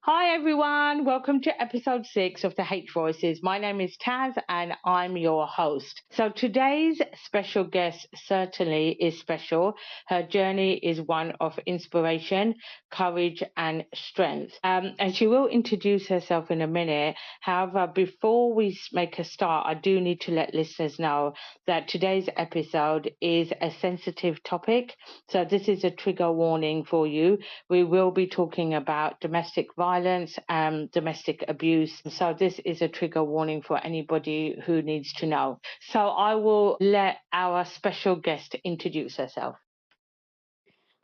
Hi everyone, welcome to episode 6 of the H Voices. My name is Taz and I'm your host. So today's special guest certainly is special. Her journey is one of inspiration, courage, and strength. And she will introduce herself in a minute. However, before we make a start, I do need to let listeners know that today's episode is a sensitive topic. So this is a trigger warning for you. We will be talking about domestic violence and domestic abuse. So, this is a trigger warning for anybody who needs to know. So, I will let our special guest introduce herself.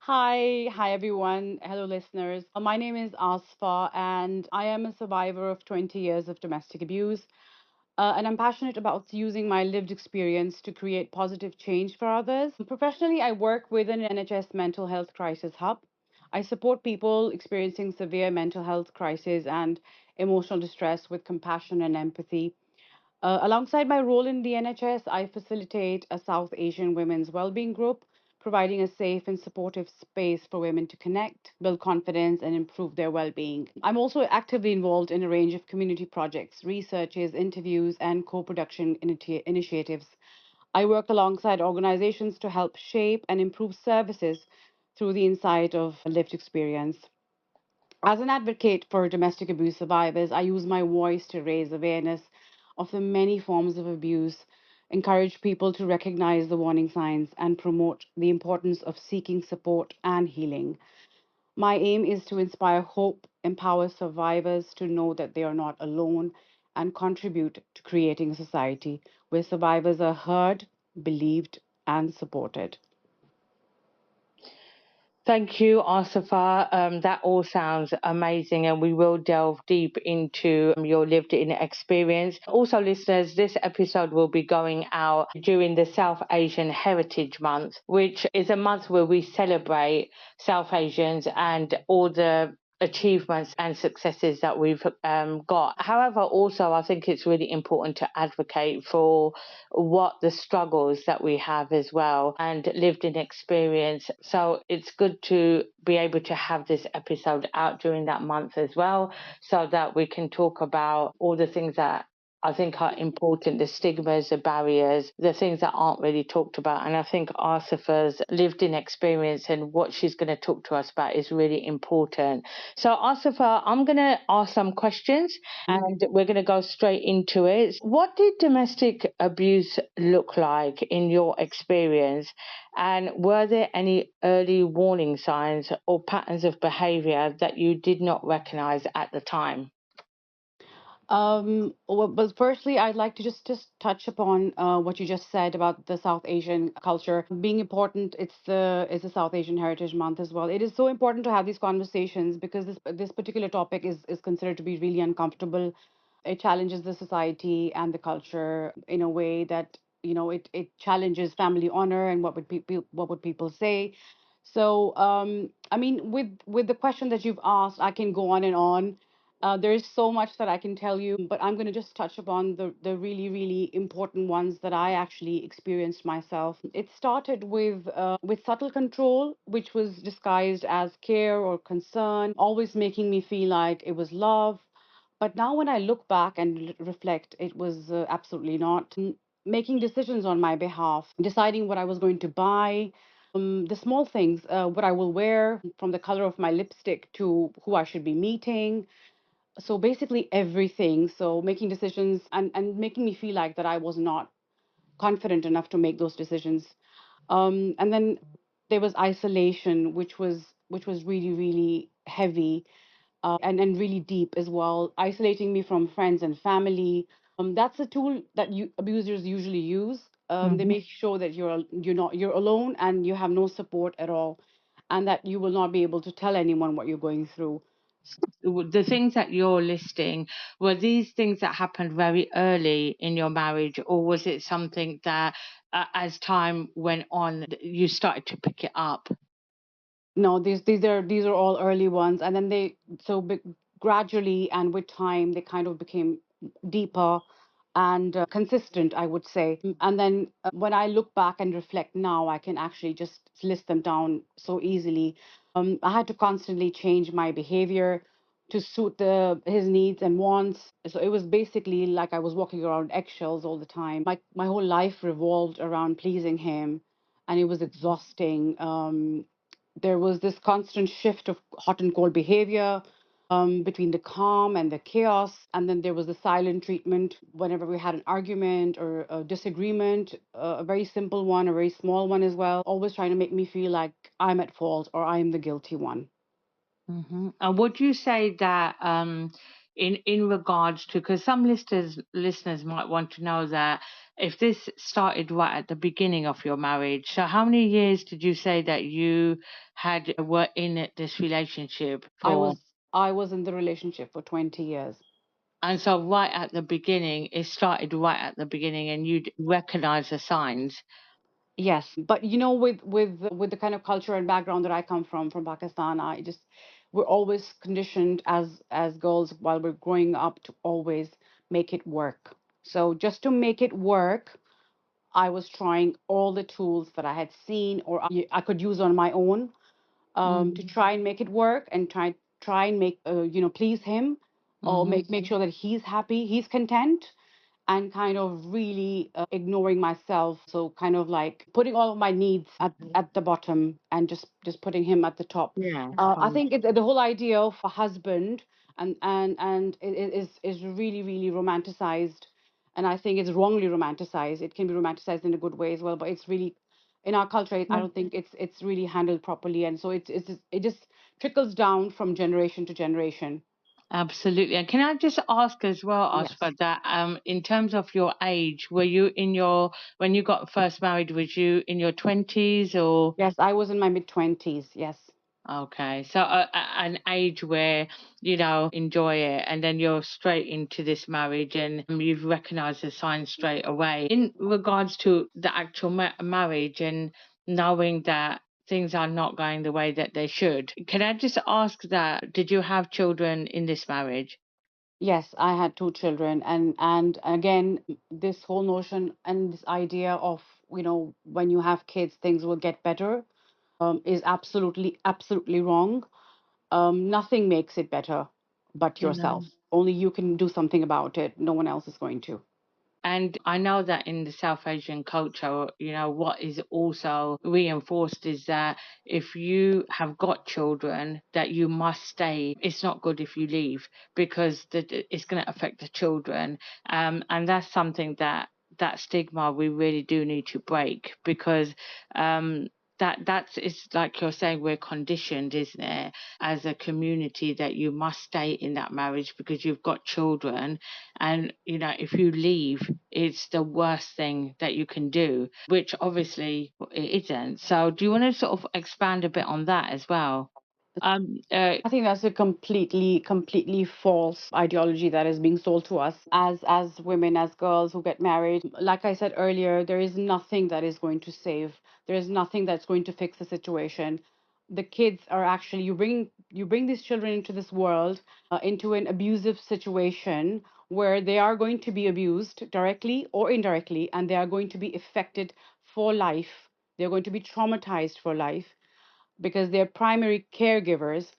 Hi everyone. Hello, listeners. My name is Asfa, and I am a survivor of 20 years of domestic abuse. And I'm passionate about using my lived experience to create positive change for others. Professionally, I work with an NHS mental health crisis hub. I support people experiencing severe mental health crisis and emotional distress with compassion and empathy. Alongside my role in the NHS, I facilitate a South Asian women's wellbeing group, providing a safe and supportive space for women to connect, build confidence, and improve their well-being. I'm also actively involved in a range of community projects, researches, interviews, and co-production initiatives. I work alongside organizations to help shape and improve services through the insight of lived experience. As an advocate for domestic abuse survivors, I use my voice to raise awareness of the many forms of abuse, encourage people to recognize the warning signs, and promote the importance of seeking support and healing. My aim is to inspire hope, empower survivors to know that they are not alone, and contribute to creating a society where survivors are heard, believed, and supported. Thank you, Asafa. That all sounds amazing, and we will delve deep into your lived in experience. Also, listeners, this episode will be going out during the South Asian Heritage Month, which is a month where we celebrate South Asians and all the achievements and successes that we've got. However, also, I think it's really important to advocate for what the struggles that we have as well and lived in experience. So it's good to be able to have this episode out during that month as well so that we can talk about all the things that I think are important, the stigmas, the barriers, the things that aren't really talked about. And I think Arsafa's lived in experience and what she's going to talk to us about is really important. So, Arsafa, I'm going to ask some questions and we're going to go straight into it. What did domestic abuse look like in your experience? And were there any early warning signs or patterns of behavior that you did not recognize at the time? Well, but firstly, I'd like to just touch upon what you just said about the South Asian culture being important. It's the South Asian Heritage Month as well. It is so important to have these conversations because this particular topic is considered to be really uncomfortable. It challenges the society and the culture in a way that it challenges family honor and what would people say. So I mean, with the question that you've asked, I can go on and on. There is so much that I can tell you, but I'm going to just touch upon the really, really important ones that I actually experienced myself. It started with subtle control, which was disguised as care or concern, always making me feel like it was love. But now, when I look back and reflect, it was absolutely not. Making decisions on my behalf, deciding what I was going to buy, the small things, what I will wear, from the color of my lipstick to who I should be meeting, so basically everything, so making decisions and making me feel like that I was not confident enough to make those decisions. And then there was isolation, which was really, really heavy, and really deep as well, isolating me from friends and family. That's a tool that abusers usually use. They Mhm. make sure that you're alone and you have no support at all, and that you will not be able to tell anyone what you're going through. The things that you're listing, were these things that happened very early in your marriage, or was it something that, as time went on, you started to pick it up? No, these are all early ones, and then gradually and with time they kind of became deeper and consistent, I would say. And then when I look back and reflect now, I can actually just list them down so easily. I had to constantly change my behavior to suit the his needs and wants. So it was basically like I was walking around eggshells all the time. My whole life revolved around pleasing him, and it was exhausting. There was this constant shift of hot and cold behavior between the calm and the chaos. And then there was the silent treatment whenever we had an argument or a disagreement, a very simple one, a very small one as well, always trying to make me feel like I'm at fault or I'm the guilty one. And would you say that in regards to, because some listeners might want to know that if this started right at the beginning of your marriage, so how many years did you say that you had were in this relationship I for? was I was in the relationship for 20 years. And so right at the beginning, it started right at the beginning, and you'd recognize the signs. Yes, but you know, with the kind of culture and background that I come from Pakistan, I just we're always conditioned as girls while we're growing up to always make it work. So just to make it work, I was trying all the tools that I had seen or I could use on my own to Mm, try and make it work and try and make please him or mm-hmm. make sure that he's happy, he's content, and kind of really ignoring myself. So kind of like putting all of my needs at the bottom and just putting him at the top. Yeah. I think the whole idea of a husband and is really really romanticized, and I think it's wrongly romanticized. It can be romanticized in a good way as well, but it's really in our culture. I don't think it's really handled properly, and so it just trickles down from generation to generation. Absolutely. And can I just ask as well, Yes. Aspa, that in terms of your age, were you in your when you got first married, was you in your 20s or Yes, I was in my mid 20s. Yes. okay. So an age where enjoy it, and then you're straight into this marriage, and you've recognized the signs straight away. In regards to the actual marriage and knowing that things are not going the way that they should, can I just ask that did you have children in this marriage? Yes, I had two children, and again, this whole notion and this idea of, when you have kids, things will get better, is absolutely wrong. Nothing makes it better but yourself. Only you can do something about it. No one else is going to. And I know that in the South Asian culture, what is also reinforced is that if you have got children, that you must stay. It's not good if you leave because it's going to affect the children. And that's something that stigma we really do need to break because that's it's like you're saying we're conditioned, isn't it, as a community that you must stay in that marriage because you've got children, and if you leave it's the worst thing that you can do, which obviously it isn't. So do you want to sort of expand a bit on that as well? um uh, I think that's a completely false ideology that is being sold to us as women, as girls who get married. Like I said earlier, there is nothing that is going to save. There is nothing that's going to fix the situation. The kids are actually you bring these children into this world, into an abusive situation where they are going to be abused directly or indirectly, and they are going to be affected for life. They're going to be traumatized for life because their primary caregivers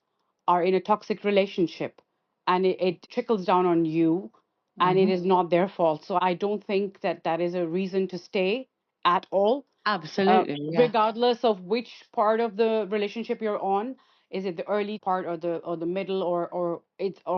are in a toxic relationship, and it trickles down on you, and it mhm. is not their fault. So I don't think that that is a reason to stay at all, Absolutely, yeah. regardless of which part of the relationship you're on. Is it the early part or the middle, or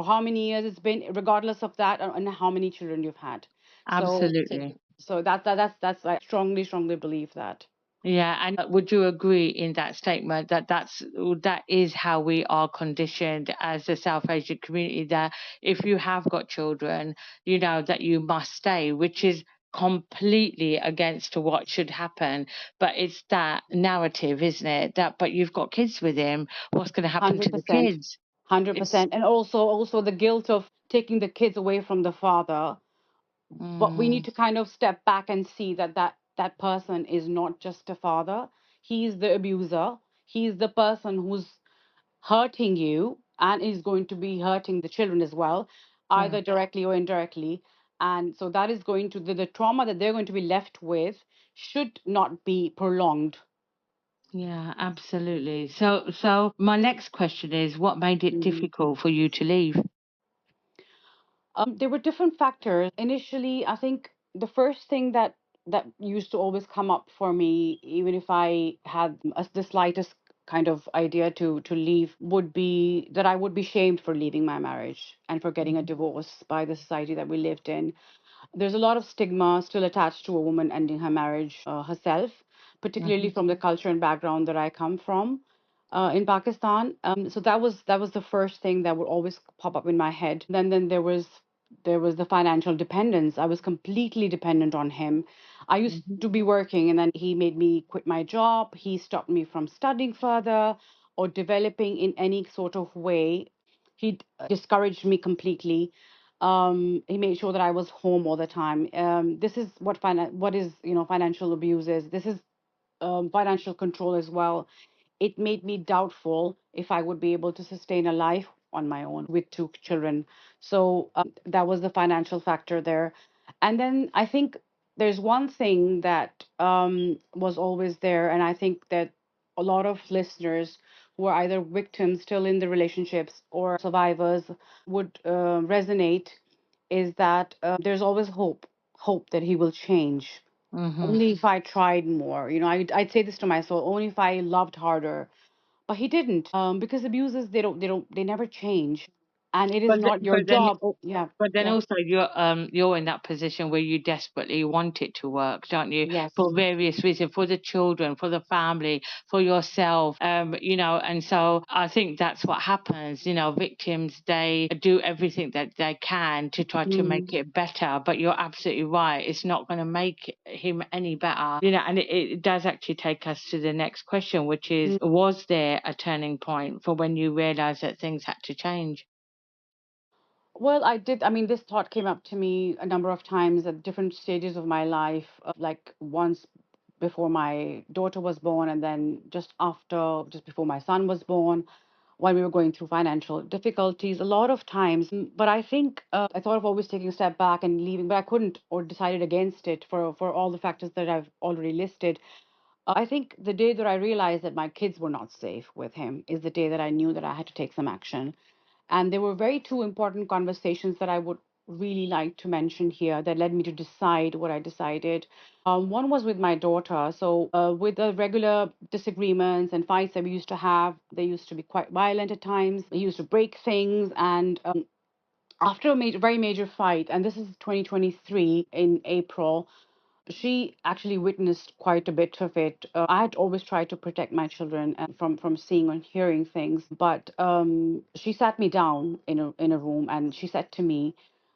how many years it's been, regardless of that, and how many children you've had. So Absolutely. so that's I strongly believe that. Yeah, and would you agree in that statement that that is how we are conditioned as a South Asian community, that if you have got children, that you must stay, which is completely against to what should happen. But it's that narrative, isn't it? That but you've got kids with him, what's going to happen to the 100%. kids? It's 100%. And also the guilt of taking the kids away from the father. But we need mm, to kind of step back and see that person is not just a father. He's the abuser. He's the person who's hurting you and is going to be hurting the children as well, yeah. either directly or indirectly. And so that is going to the trauma that they're going to be left with should not be prolonged. Yeah, absolutely. So my next question is, what made it difficult for you to leave? There were different factors. Initially, I think the first thing that used to always come up for me, even if I had the slightest kind of idea to leave, would be that I would be shamed for leaving my marriage and for getting a divorce by the society that we lived in. There's a lot of stigma still attached to a woman ending her marriage herself, particularly Mm-hmm. from the culture and background that I come from in Pakistan. So that was the first thing that would always pop up in my head. Then there was the financial dependence. I was completely dependent on him. I used Mm-hmm. to be working, and then he made me quit my job. He stopped me from studying further or developing in any sort of way. He discouraged me completely. He made sure that I was home all the time. This is what is financial abuse is. This is financial control as well. It made me doubtful if I would be able to sustain a life on my own with two children. So that was the financial factor there. And then I think there's one thing that was always there, and I think that a lot of listeners who are either victims still in the relationships or survivors would resonate, is that there's always hope that he will change. Mm-hmm. Only if I tried more. I'd say this to myself, only if I loved harder. But he didn't, because abusers, they never change, and it is But not your but then job. Oh, yeah, But then yeah, also you're in that position where you desperately want it to work, don't you? yes. For various reasons, for the children, for the family, for yourself. And so I think that's what happens. Victims, they do everything that they can to try to Mm, make it better. But you're absolutely right. It's not going to make him any better. And it does actually take us to the next question, which is, mm. was there a turning point for when you realized that things had to change? Well, I did. I mean, this thought came up to me a number of times at different stages of my life, like once before my daughter was born, and then just before my son was born, when we were going through financial difficulties, a lot of times. But I think I thought of always taking a step back and leaving, but I couldn't, or decided against it for all the factors that I've already listed. I think the day that I realized that my kids were not safe with him is the day that I knew that I had to take some action. And there were very two important conversations that I would really like to mention here that led me to decide what I decided. One was with my daughter. So, with the regular disagreements and fights that we used to have, they used to be quite violent at times. They used to break things. And after a very major fight, and this is 2023 in April, she actually witnessed quite a bit of it. I had always tried to protect my children from seeing and hearing things, but she sat me down in a room and she said to me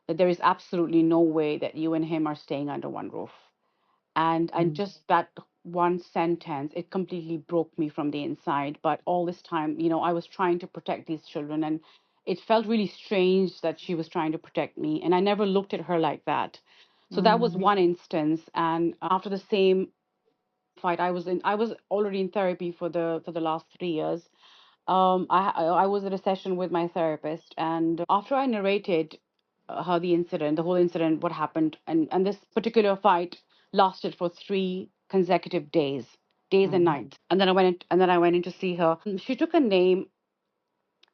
that there is absolutely no way that you and him are staying under one roof. And just that one sentence, it completely broke me from the inside. But all this time, I was trying to protect these children, and it felt really strange that she was trying to protect me, and I never looked at her like that. So that was Mm-hmm. one instance. And after the same fight, I was already in therapy for the last 3 years. I was at a session with my therapist, and after I narrated her the whole incident, what happened, and this particular fight lasted for 3 consecutive days and Mm-hmm. nights. And then I went in to see her. She took a name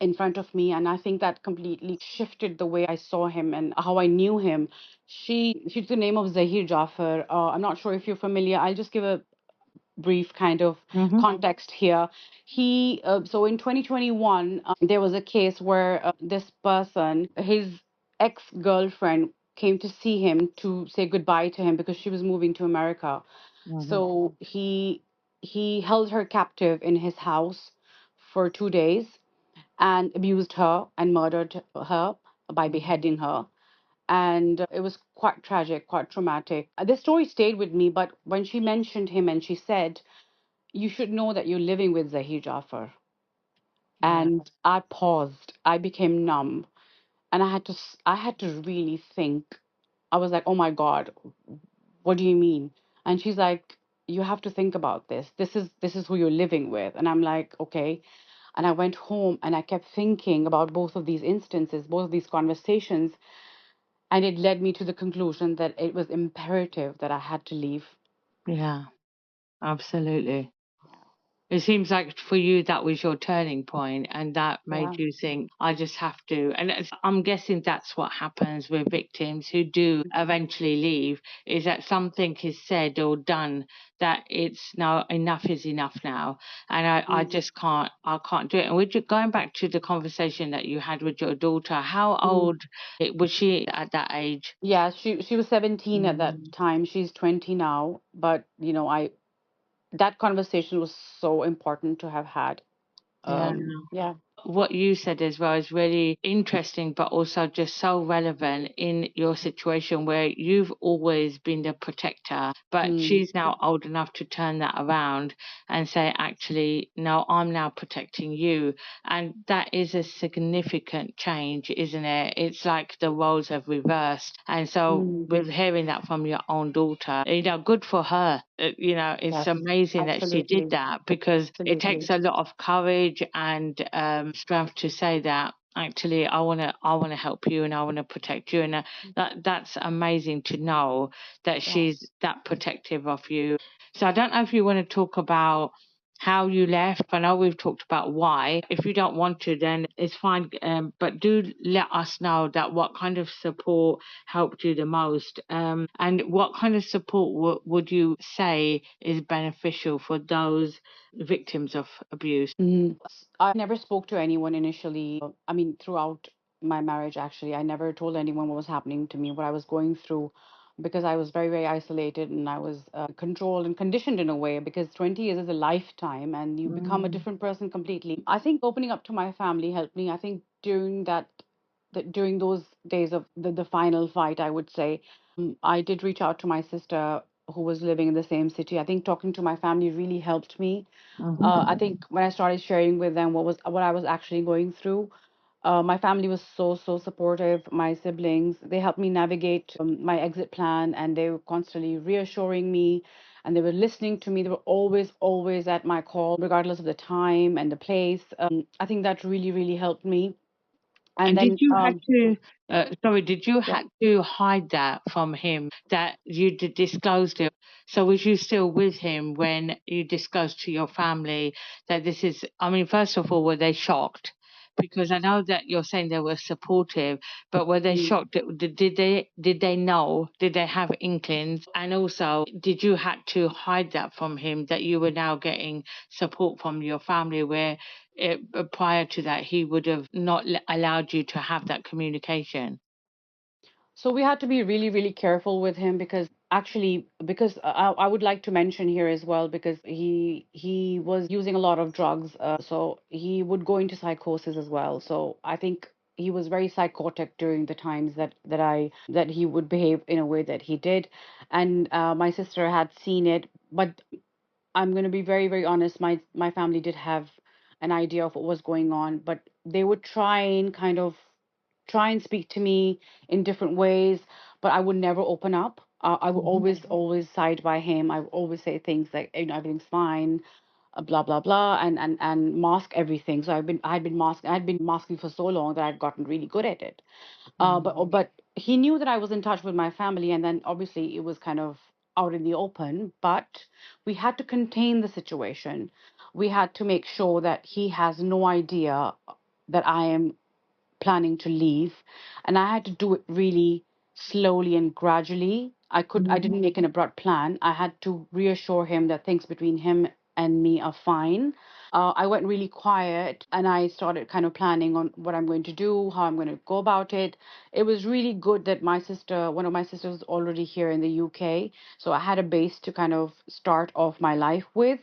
in front of me, and I think that completely shifted the way I saw him and how I knew him. She took the name of Zahir Jafar. I'm not sure if you're familiar. I'll just give a brief kind of Mm-hmm. context here. So in 2021, there was a case where this person, his ex-girlfriend, came to see him to say goodbye to him because she was moving to America. Mm-hmm. So he held her captive in his house for 2 days and abused her and murdered her by beheading her. And it was quite tragic, quite traumatic. This story stayed with me, but when she mentioned him and she said, "You should know that you're living with Zahir Jafar." Yeah. And I paused. I became numb, and I had to really think. I was like, "Oh my God, what do you mean?" And she's like, "You have to think about this. This is who you're living with." And I'm like, "Okay." And I went home and I kept thinking about both of these instances, both of these conversations, and it led me to the conclusion that it was imperative that I had to leave. Yeah. Absolutely. It seems like for you that was your turning point, and that made Yeah. you think, I just have to. And I'm guessing that's what happens with victims who do eventually leave, is that something is said or done that it's now enough is enough now, and I Mm. just can't do it. And going back to the conversation that you had with your daughter, how Mm. old was she at that age? Yeah, she was 17 at that Mm, time. She's 20 now, but I that conversation was so important to have had. yeah. Yeah. What you said as well is really interesting, but also just so relevant in your situation where you've always been the protector, but Mm. she's now old enough to turn that around and say, actually, no, I'm now protecting you. And that is a significant change, isn't it? It's like the roles have reversed. And so, Mm. with hearing that from your own daughter, good for her. It's Yes, amazing that she did absolutely. that, because it takes Absolutely. a lot of courage and strength to say that, actually, I want to help you and I want to protect you. And that's amazing to know that Yeah. she's that protective of you. So I don't know if you want to talk about how you left. I know we've talked about why. If you don't want to, then it's fine. But do let us know that what kind of support helped you the most, and what kind of support would you say is beneficial for those victims of abuse? I never spoke to anyone initially. I mean, throughout my marriage, actually, I never told anyone what was happening to me, what I was going through, because I was very, very isolated and I was controlled and conditioned in a way, because 20 years is a lifetime and you become a Mm, different person completely. I think opening up to my family helped me. I think during those days of the final fight, I would say, I did reach out to my sister who was living in the same city. I think talking to my family really helped me. I mhm, think when I started sharing with them what I was actually going through, my family was so supportive. My siblings, they helped me navigate my exit plan, and they were constantly reassuring me, and they were listening to me. They were always at my call, regardless of the time and the place. I think that really helped me. And And did then, you had to, yeah, sorry, did you yeah. had to hide that from him, that you disclosed it? So was you still with him when you disclosed to your family that this is, I mean, first of all, were they shocked? Because I know that you're saying they were supportive, but were they Mm. shocked? Did they know? Did they have inklings? And also, did you had to hide that from him, that you were now getting support from your family, where prior to that, he would have not allowed you to have that communication. So we had to be really careful with him, because actually, because I would like to mention here as well, because he was using a lot of drugs, so he would go into psychosis as well. So I think he was very psychotic during the times that he would behave in a way that he did, and my sister had seen it, but I'm going to be very honest. My family did have an idea of what was going on, but they would try and speak to me in different ways, but I would never open up. I would Mhm. always side by him. I would always say things like, everything's fine, blah blah blah, and mask everything. So I had been masking for so long that I'd gotten really good at it. But he knew that I was in touch with my family, and then obviously it was kind of out in the open. But we had to contain the situation. We had to make sure that he has no idea that I am planning to leave, and I had to do it really slowly and gradually. I Mhm. didn't make an abrupt plan. I had to reassure him that things between him and me are fine. I went really quiet and I started kind of planning on what I'm going to do, how I'm going to go about it. It was really good that one of my sisters, was already here in the UK, so I had a base to kind of start off my life with.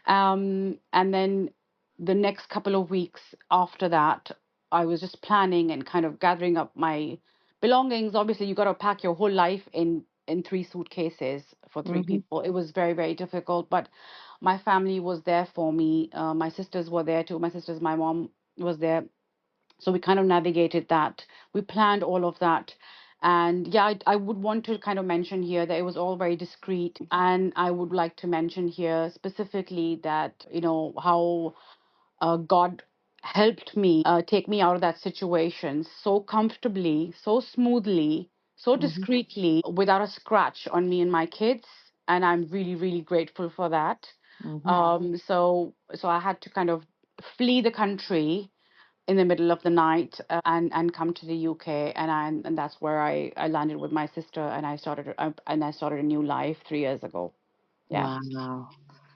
And then the next couple of weeks after that, I was just planning and kind of gathering up my belongings. Obviously, you got to pack your whole life in three suitcases for three Mhm. people. It was very difficult, but my family was there for me. My sisters were there too. My mom was there, so we kind of navigated that. We planned all of that. And yeah, I would want to kind of mention here that it was all very discreet. And I would like to mention here specifically that, how God helped me take me out of that situation so comfortably, so smoothly, so discreetly, without a scratch on me and my kids. And I'm really grateful for that. Hmm. So I had to kind of flee the country in the middle of the night, and come to the UK, and that's where I landed with my sister, and I started a new life 3 years ago. Yeah. Wow.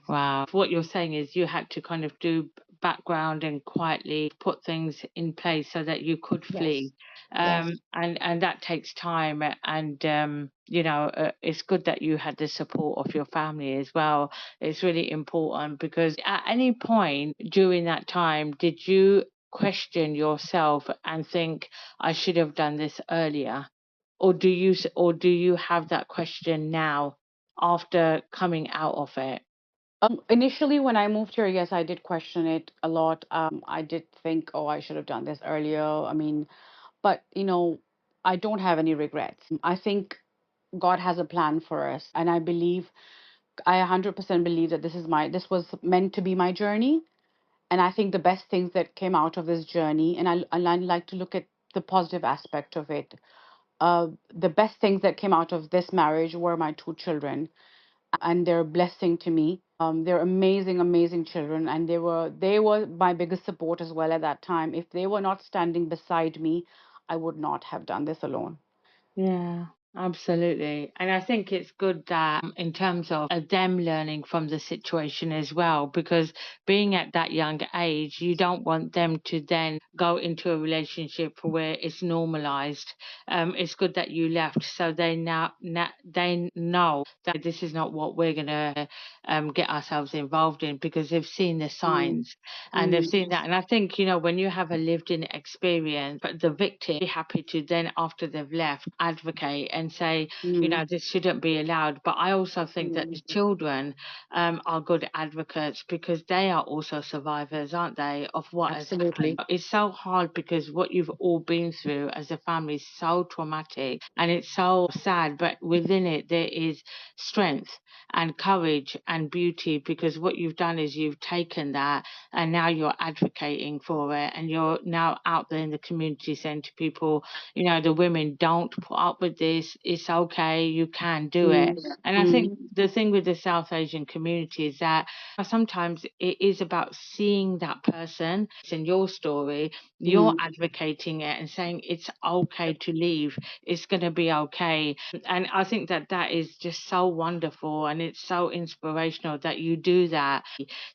Wow. What you're saying is you had to kind of do background and quietly put things in place so that you could Yes. flee. Yes. And that takes time. And, it's good that you had the support of your family as well. It's really important because at any point during that time, did you question yourself and think, I should have done this earlier? Or do you have that question now after coming out of it? Initially, when I moved here, yes, I did question it a lot. I did think, oh, I should have done this earlier. I mean, but I don't have any regrets. I think God has a plan for us, and I 100% believe that this was meant to be my journey. And I think the best things that came out of this journey, and I like to look at the positive aspect of it. The best things that came out of this marriage were my two children, and they're a blessing to me. They're amazing, amazing children, and they were my biggest support as well at that time. If they were not standing beside me, I would not have done this alone. Yeah, absolutely. And I think it's good that, in terms of them learning from the situation as well, because being at that young age, you don't want them to then go into a relationship where it's normalized. It's good that you left so they know that this is not what we're going to get ourselves involved in because they've seen the Mm, signs and they've mm, seen that. And I think, when you have a lived in experience, but the victim be happy to then, after they've left, advocate and say, mm, this shouldn't be allowed. But I also think that mm. the children are good advocates because they are also survivors, aren't they, of what has happened. Absolutely. It's so hard because what you've all been through as a family is so traumatic and it's so sad, but within it, there is strength and courage and beauty because what you've done is you've taken that and now you're advocating for it and you're now out there in the community saying to people, the women, don't put up with this, it's okay, you can do it. Mm, And I think mm, the thing with the South Asian community is that sometimes it is about seeing that person. It's in your story, you're mm, advocating it and saying it's okay to leave, it's going to be okay. And I think that that is just so wonderful and it's so inspirational that you do that.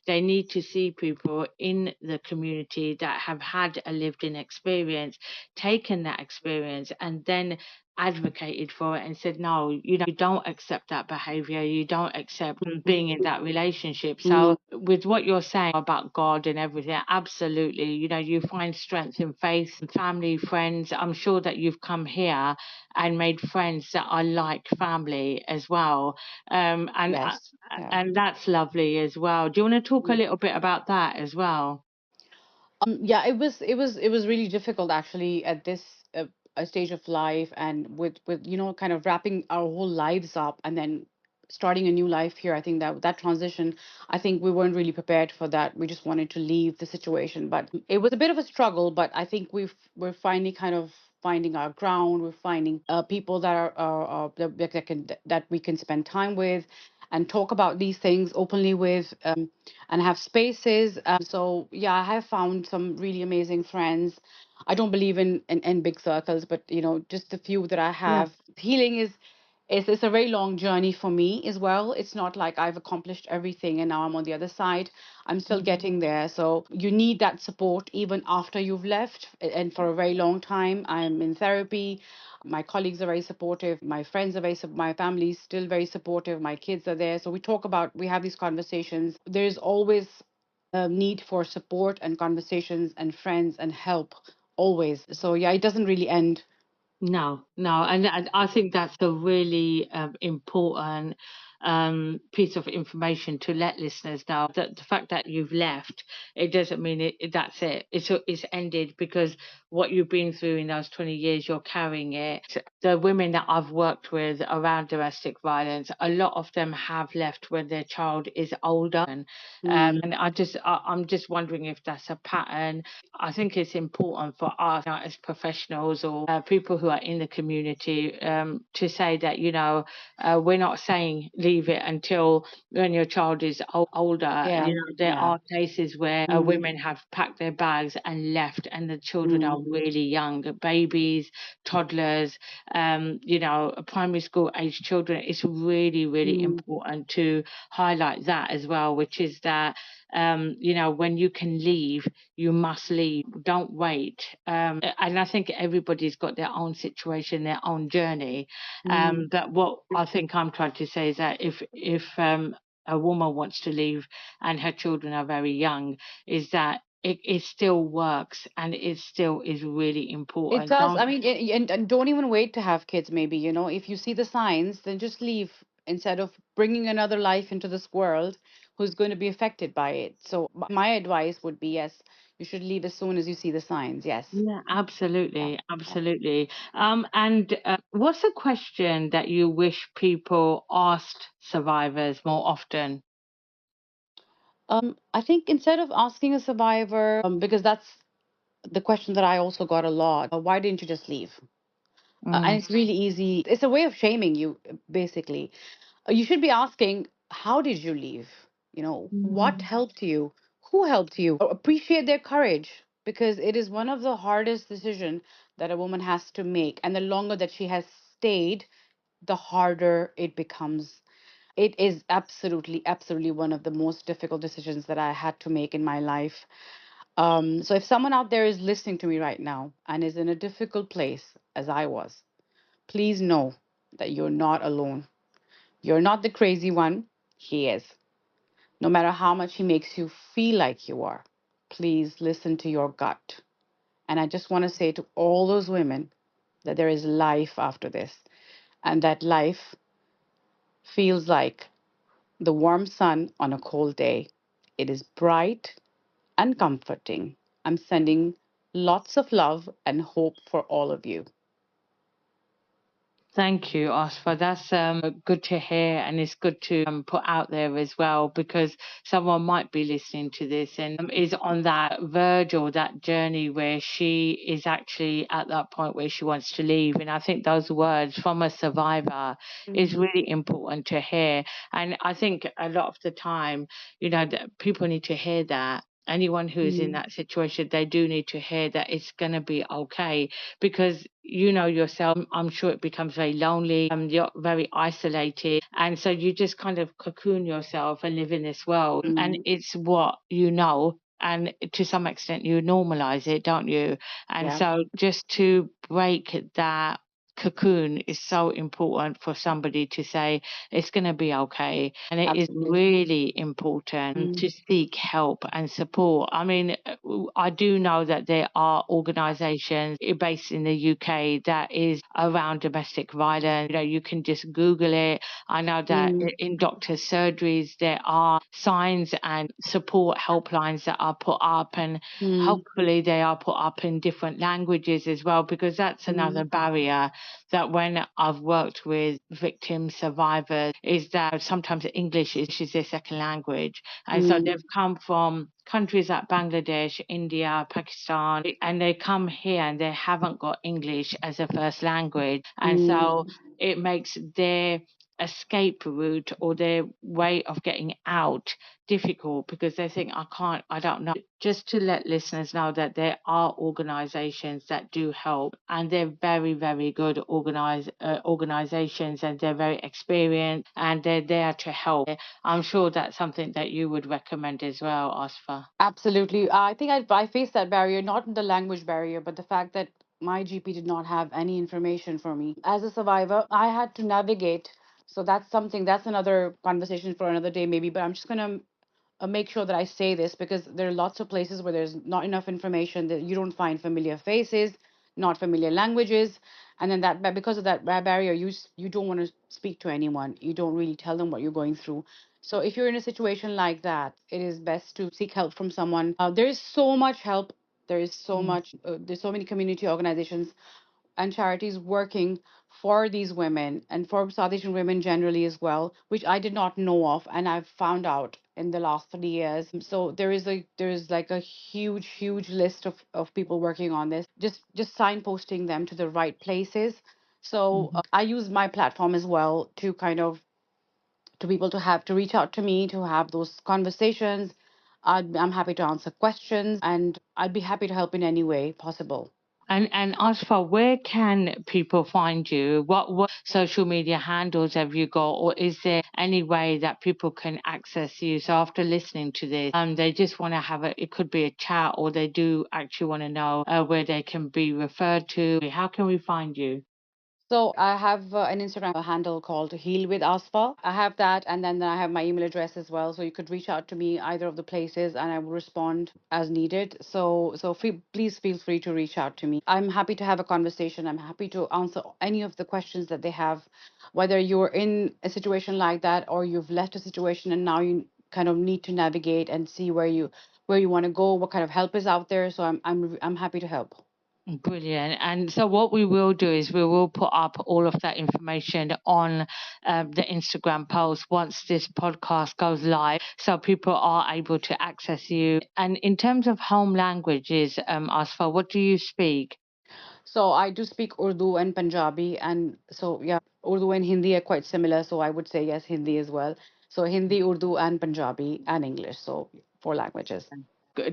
They need to see people in the community that have had a lived in experience, taken that experience, and then advocated for it and said, no, you don't accept that behavior, you don't accept being in that relationship. mm. So, with what you're saying about God and everything, absolutely, you find strength in faith, family, friends. I'm sure that you've come here and made friends that are like family as well. And Yes. Yeah. and that's lovely as well. Do you want to talk a little bit about that as well? Yeah, it was really difficult actually at this a stage of life, and with kind of wrapping our whole lives up and then starting a new life here. I think that transition, I think we weren't really prepared for that. We just wanted to leave the situation, but it was a bit of a struggle. But I think we're finally kind of finding our ground. We're finding people that that we can spend time with and talk about these things openly with, and have spaces. So yeah, I have found some really amazing friends. I don't believe in big circles, but just the few that I Yeah. have. Healing is a very long journey for me as well. It's not like I've accomplished everything and now I'm on the other side. I'm still getting there. So you need that support even after you've left, and for a very long time. I'm in therapy. My colleagues are very supportive. My friends are my family's still very supportive. My kids are there. So we have these conversations. There's always a need for support and conversations and friends and help, always. So yeah, it doesn't really end. No, no, and I think that's a really important piece of information to let listeners know that the fact that you've left, it doesn't mean that's it. It's ended because what you've been through in those 20 years, you're carrying it. The women that I've worked with around domestic violence, a lot of them have left when their child is older, Mm, and I'm just wondering if that's a pattern. I think it's important for us, as professionals or people who are in the community, to say that we're not saying leave it until when your child is older. Yeah. There Yeah. are cases where Mm. women have packed their bags and left, and the children are Mm. really young, babies, toddlers, primary school age children. It's really, really Mm. important to highlight that as well, which is that, when you can leave, you must leave. Don't wait. And I think everybody's got their own situation, their own journey. Mm. But what I think I'm trying to say is that if a woman wants to leave and her children are very young, is that it still works and it still is really It important. does. Don't I mean, and don't even wait to have kids, maybe, if you see the signs, then just leave instead of bringing another life into this world who's going to be affected by it. So, my advice would be yes, you should leave as soon as you see the signs. Yes. Yeah, Yeah. absolutely, Yeah. absolutely. And what's a question that you wish people asked survivors more often? I think instead of asking a survivor, because that's the question that I also got a lot, why didn't you just leave? And Mm, it's really easy. It's a way of shaming you, basically. You should be asking, how did you leave? What mm. helped you? Who helped you? Appreciate their courage, because it is one of the hardest decisions that a woman has to make. And the longer that she has stayed, the harder it becomes. It is absolutely, absolutely one of the most difficult decisions that I had to make in my life. So if someone out there is listening to me right now and is in a difficult place, as I was, please know that you're not alone. You're not the crazy one. He is. No matter how much he makes you feel like you are, please listen to your gut. And I just want to say to all those women that there is life after this, and that life feels like the warm sun on a cold day. It is bright and comforting. I'm sending lots of love and hope for all of you. Thank you, Oscar. That's good to hear, and it's good to put out there as well, because someone might be listening to this and is on that verge or that journey where she is actually at that point where she wants to leave. And I think those words from a survivor is Mm. really important to hear. And I think a lot of the time, that people need to hear that. Anyone who is in Mm. that situation, they do need to hear that it's going to be okay, because you know yourself, I'm sure it becomes very lonely, you're very isolated, and so you just kind of cocoon yourself and live in this world, and Mm. it's what you know, and to some extent you normalize it, don't you? And Yeah, so just to break that cocoon is so important for somebody to say it's going to be okay. And it is absolutely. really important Mm. to seek help and support. I mean, I do know that there are organizations based in the UK that is around domestic violence. You can just Google it. I know that Mm. in doctors' surgeries, there are signs and support helplines that are put up, and Mm. hopefully they are put up in different languages as well, because that's Mm. another barrier that when I've worked with victims, survivors, is that sometimes English is their second language. And so Mm. they've come from countries like Bangladesh, India, Pakistan, and they come here and they haven't got English as a first language. And so Mm. it makes their escape route or their way of getting out difficult, because they think, I don't know. Just to let listeners know that there are organizations that do help, and they're very, very good organizations, and they're very experienced, and they're there to help. I'm sure that's something that you would recommend as well, Asfa. Absolutely. I think I faced that barrier, not the language barrier, but the fact that my GP did not have any information for me. As a survivor, I had to navigate. So that's something, that's another conversation for another day, maybe. But I'm just going to make sure that I say this, because there are lots of places where there's not enough information, that you don't find familiar faces, not familiar languages, and then because of that barrier, you don't want to speak to anyone. You don't really tell them what you're going through. So if you're in a situation like that, it is best to seek help from someone. There is so much help. There is so Mm. much. There's so many community organizations and charities working for these women and for South Asian women generally as well, which I did not know of, and I've found out in the last 3 years. So there is like a huge, huge list of people working on this. Just signposting them to the right places. So Mhm. I use my platform as well to kind of to people to reach out to me to have those conversations. I'm happy to answer questions, and I'd be happy to help in any way possible. And Asfa, where can people find you? What social media handles have you got, or is there any way that people can access you? So after listening to this, they just want to have a, it could be a chat, or they do actually want to know where they can be referred to. How can we find you? So I have an Instagram handle called Heal with Asfa. I have that, and then I have my email address as well. So you could reach out to me either of the places, and I will respond as needed. Please feel free to reach out to me. I'm happy to have a conversation. I'm happy to answer any of the questions that they have, whether you're in a situation like that or you've left a situation and now you kind of need to navigate and see where you want to go, what kind of help is out there. So I'm happy to help. Brilliant. And so, what we will do is we will put up all of that information on the Instagram post once this podcast goes live, so people are able to access you. And in terms of home languages, Asfa, what do you speak? So I do speak Urdu and Punjabi, and so yeah, Urdu and Hindi are quite similar. So I would say yes, Hindi as well. So Hindi, Urdu, and Punjabi and English. So four languages.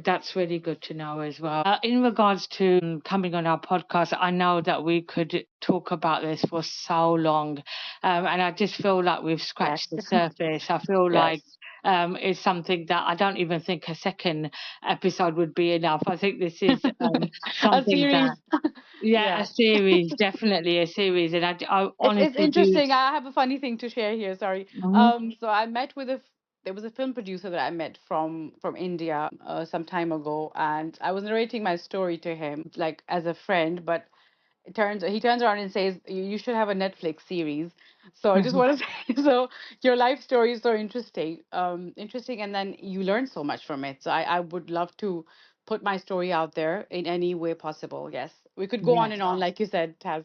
That's really good to know as well. In regards to coming on our podcast, I know that we could talk about this for so long, and I just feel like we've Yes. scratched the surface. I feel like Yes. it's something that I don't even think a second episode would be enough. I think this is A something that, series. yeah, a Yeah. series, definitely a series, and I It's honestly do. interesting. I have a funny thing to share here. Sorry. Mhm. So I met with there was a film producer that I met from India some time ago, and I was narrating my story to him like as a friend, but he turns around and says you should have a Netflix series. So I just want to say, so your life story is so interesting, and then you learn so much from it. So I would love to put my story out there in any way possible. Yes, we could go Yeah. on and on, like you said, Taz.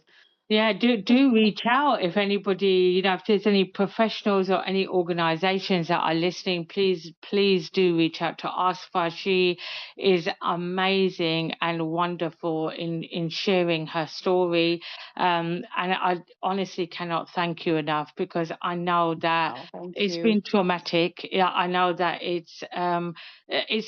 Yeah, do reach out if anybody, if there's any professionals or any organizations that are listening, please do reach out to Asfa. She is amazing and wonderful in sharing her story. And I honestly cannot thank you enough, because I know that Oh, thank it's you. been traumatic. Yeah, I know that it's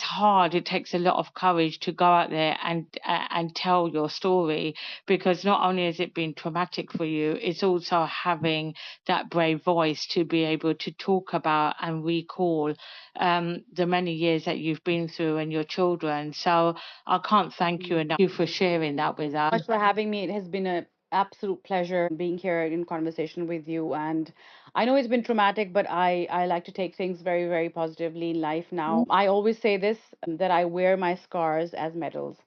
hard. It takes a lot of courage to go out there and tell your story, because not only has it been traumatic for you, it's also having that brave voice to be able to talk about and recall the many years that you've been through and your children. So I can't thank you enough for sharing that with us. Much for having me. It has been an absolute pleasure being here in conversation with you. And I know it's been traumatic, but I like to take things very, very positively in life now. I always say this that I wear my scars as medals.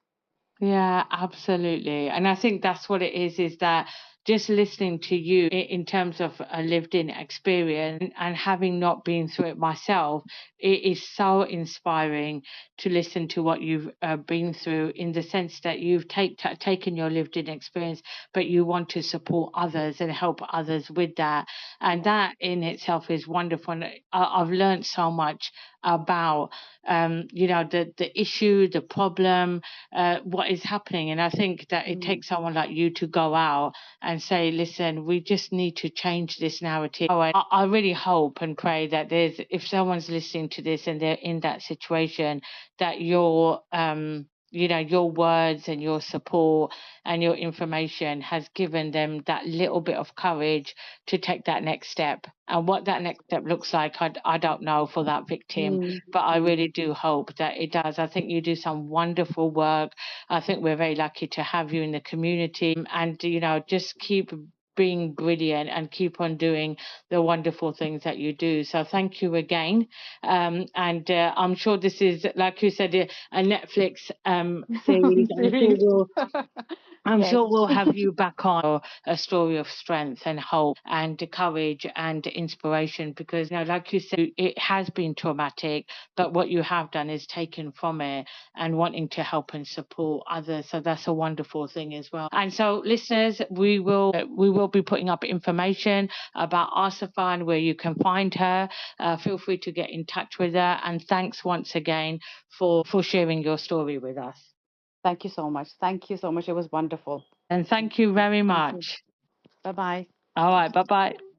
Yeah, absolutely. And I think that's what it is that just listening to you in terms of a lived in experience and having not been through it myself, it is so inspiring to listen to what you've been through, in the sense that you've taken your lived in experience, but you want to support others and help others with that. And Yeah. that in itself is wonderful. And I've learned so much about, the issue, the problem, what is happening. And I think that it Mm. takes someone like you to go out and say, listen, we just need to change this narrative. Oh, and I really hope and pray that if someone's listening to this and they're in that situation, that your words and your support and your information has given them that little bit of courage to take that next step. And what that next step looks like, I don't know for that victim, Mm. but I Mm. really do hope that it does. I think you do some wonderful work. I think we're very lucky to have you in the community, and just keep being brilliant and keep on doing the wonderful things that you do. So thank you again. And I'm sure this is, like you said, a Netflix series. Series. I'm Yes. sure we'll have you back on a story of strength and hope and courage and inspiration, because, like you said, it has been traumatic, but what you have done is taken from it and wanting to help and support others. So that's a wonderful thing as well. And so, listeners, we will be putting up information about Asafa and where you can find her. Feel free to get in touch with her. And thanks once again for sharing your story with us. Thank you so much. Thank you so much. It was wonderful. And thank you very Thank you. much. Bye bye. All right. Bye bye.